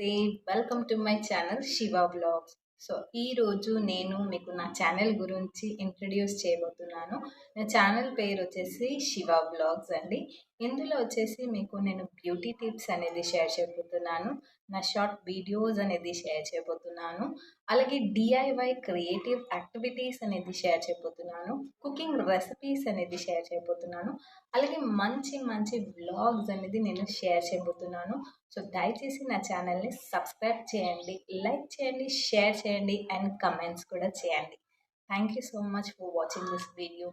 నమస్తే. Welcome to my channel Shiva vlogs. So ఈరోజు నేను మీకు నా ఛానల్ గురించి ఇంట్రడ్యూస్ చేయబోతున్నాను. నా ఛానల్ పేరు వచ్చేసి శివ వ్లాగ్స్ అండి. ఇందులో వచ్చేసి మీకు నేను బ్యూటీ టిప్స్ అనేది షేర్ చేయబోతున్నాను. నా షార్ట్ వీడియోస్ అనేది షేర్ చేయబోతున్నాను. అలాగే డిఐవై క్రియేటివ్ యాక్టివిటీస్ అనేది షేర్ చేయబోతున్నాను. కుకింగ్ రెసిపీస్ అనేది షేర్ చేయబోతున్నాను. అలాగే మంచి మంచి వ్లాగ్స్ అనేది నేను షేర్ చేయబోతున్నాను. సో దయచేసి నా ఛానల్ని సబ్స్క్రైబ్ చేయండి, లైక్ చేయండి, షేర్ చేయండి అండ్ కమెంట్స్ కూడా చేయండి. Thank you so much for watching this video.